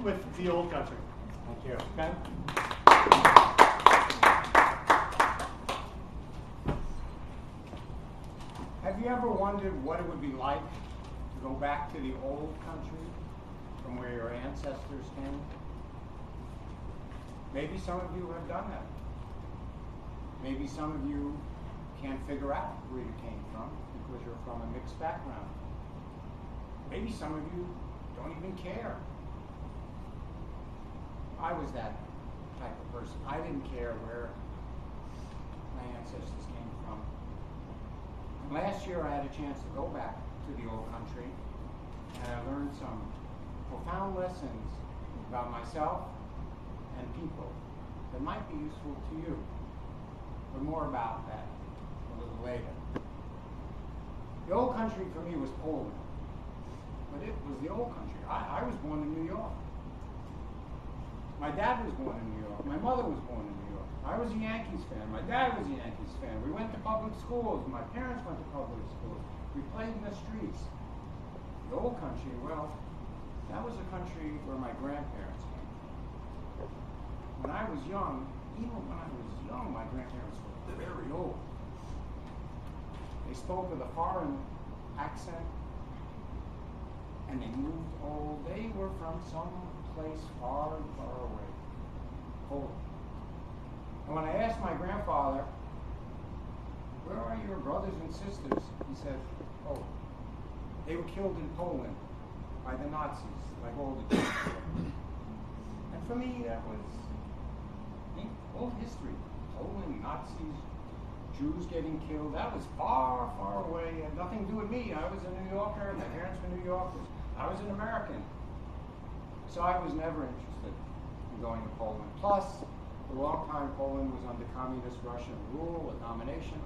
with the old country. Thank you. Ben? Have you ever wondered what it would be like to go back to the old country from where your ancestors came? Maybe some of you have done that. Maybe some of you can't figure out where you came from because you're from a mixed background. Maybe some of you don't even care. I was that type of person. I didn't care where my ancestors came from. And last year I had a chance to go back to the old country and I learned some profound lessons about myself and people that might be useful to you. But more about that a little later. The old country for me was Poland. But it was the old country. I was born in New York. My dad was born in New York. My mother was born in New York. I was a Yankees fan. My dad was a Yankees fan. We went to public schools. My parents went to public schools. We played in the streets. The old country, well, that was a country where my grandparents came from. When I was young, even when I was young, my grandparents were very old. They spoke with a foreign accent, and they moved old. They were from some place far, far away, Poland. And when I asked my grandfather, where are your brothers and sisters? He said, oh, they were killed in Poland by the Nazis, like all the Jews. And for me, that was old history. Poland, Nazis, Jews getting killed. That was far, far away. It had nothing to do with me. I was a New Yorker. My parents were New Yorkers. I was an American. So I was never interested in going to Poland. Plus, for a long time, Poland was under communist Russian rule, a domination,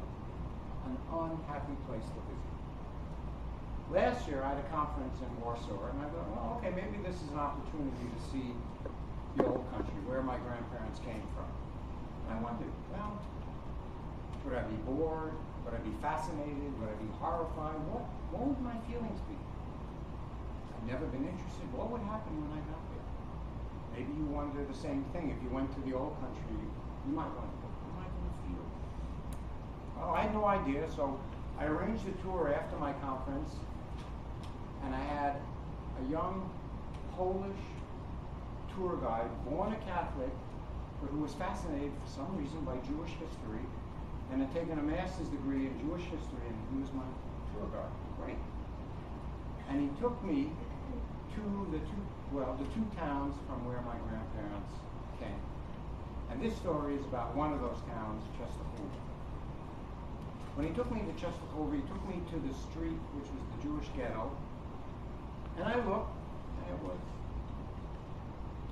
an unhappy place to visit. Last year, I had a conference in Warsaw, and I thought, well, okay, maybe this is an opportunity to see the old country, where my grandparents came from. And I wondered, well, would I be bored? Would I be fascinated? Would I be horrified? What would my feelings be? I've never been interested. What would happen when I got there? Maybe you wonder the same thing. If you went to the old country, you might wonder, what am I going to feel? Well, I had no idea, so I arranged a tour after my conference, and I had a young Polish tour guide, born a Catholic, but who was fascinated for some reason by Jewish history, and had taken a master's degree in Jewish history, and he was my tour guide. Great. And he took me to the two towns from where my grandparents came. And this story is about one of those towns, Częstochowa. When he took me to Częstochowa, he took me to the street, which was the Jewish ghetto, and I looked, and it was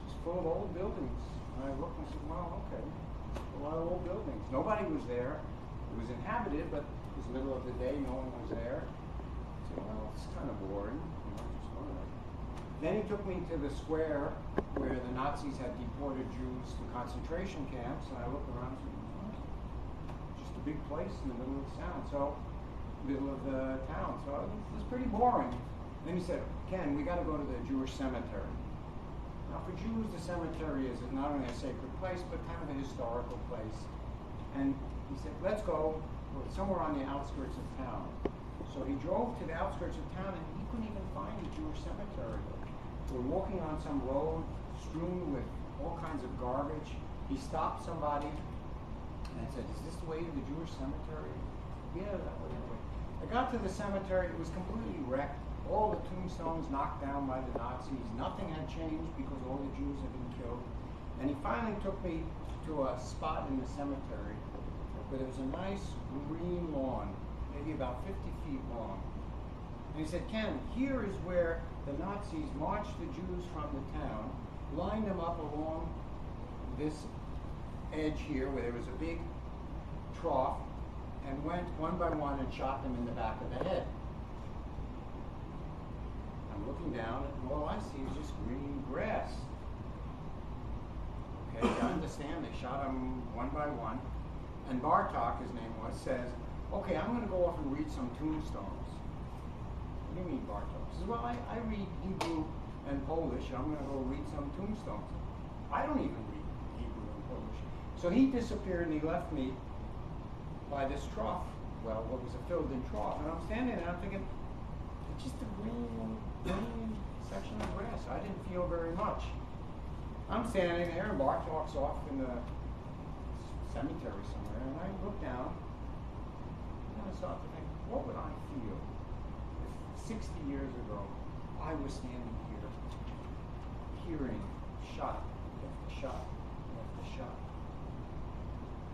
just full of old buildings. And I looked and said, well, okay, a lot of old buildings. Nobody was there. It was inhabited, but it was the middle of the day, no one was there. I said, well, it's kind of boring. Then he took me to the square where the Nazis had deported Jews to concentration camps, and I looked around and said, oh, just a big place in the middle of the town. So it was pretty boring. Then he said, Ken, we got to go to the Jewish cemetery. Now for Jews, the cemetery is not only a sacred place, but kind of a historical place. And he said, let's go somewhere on the outskirts of town. So he drove to the outskirts of town, and he couldn't even find a Jewish cemetery. We're walking on some road strewn with all kinds of garbage. He stopped somebody and said, is this the way to the Jewish cemetery? Yeah, that way. I got to the cemetery. It was completely wrecked. All the tombstones knocked down by the Nazis. Nothing had changed because all the Jews had been killed. And he finally took me to a spot in the cemetery where there was a nice green lawn, maybe about 50 feet long. And he said, Ken, here is where the Nazis marched the Jews from the town, lined them up along this edge here where there was a big trough, and went one by one and shot them in the back of the head. I'm looking down, and all I see is just green grass. Okay, I understand they shot them one by one. And Bartok, his name was, says, okay, I'm going to go off and read some tombstones. What do you mean, Bartok? He says, well, I read Hebrew and Polish, and I'm going to go read some tombstones. I don't even read Hebrew and Polish. So he disappeared and he left me by this trough. Well, what was a filled-in trough. And I'm standing there and I'm thinking, it's just a green section of grass. I didn't feel very much. I'm standing there and Bart walks off in the cemetery somewhere, and I look down and I start to think, what would I feel if 60 years ago I was standing here hearing shot after shot after shot?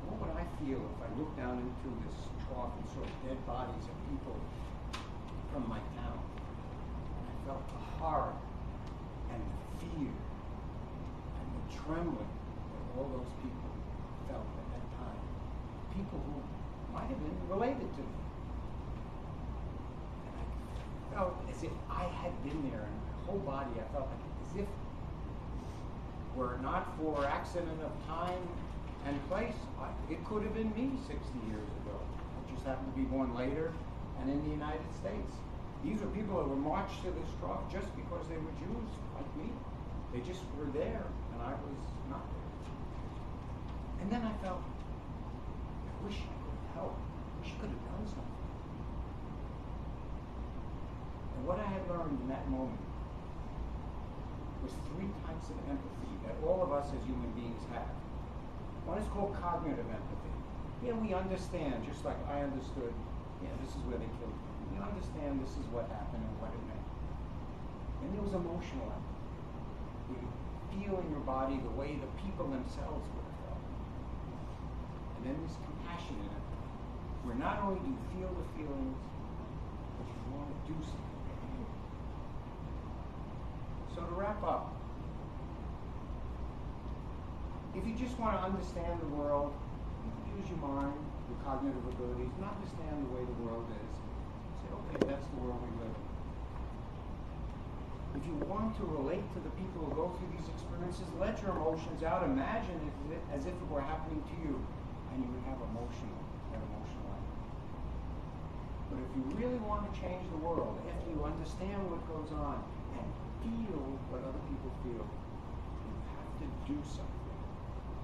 What would I feel if I looked down into this trough and saw dead bodies of people from my town? And I felt the horror and the fear and the trembling that all those people felt at that time. People who might have been related to me. And I felt as if I had been there, and my whole body, I felt like as if were it not for accident of time and place, it could have been me 60 years ago. I just happened to be born later and in the United States. These were people that were marched to this trough just because they were Jews, like me. They just were there, and I was not there. And then I felt, I wish I could have helped. I wish I could have done something. And what I had learned in that moment was 3 types of empathy that all of us as human beings have. One is called cognitive empathy. Yeah, we understand, just like I understood, yeah, this is where they killed me. We understand this is what happened and what it meant. And there was emotional empathy. You could feel in your body the way the people themselves would have felt. And then there's compassionate empathy, where not only do you feel the feelings, but you want to do something. So to wrap up, if you just want to understand the world, you can use your mind, your cognitive abilities, and understand the way the world is. Say, okay, that's the world we live in. If you want to relate to the people who go through these experiences, let your emotions out. Imagine it as if it were happening to you, and you would have that emotional life. But if you really want to change the world, after you understand what goes on and feel what other people feel, you have to do something.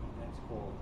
And that's called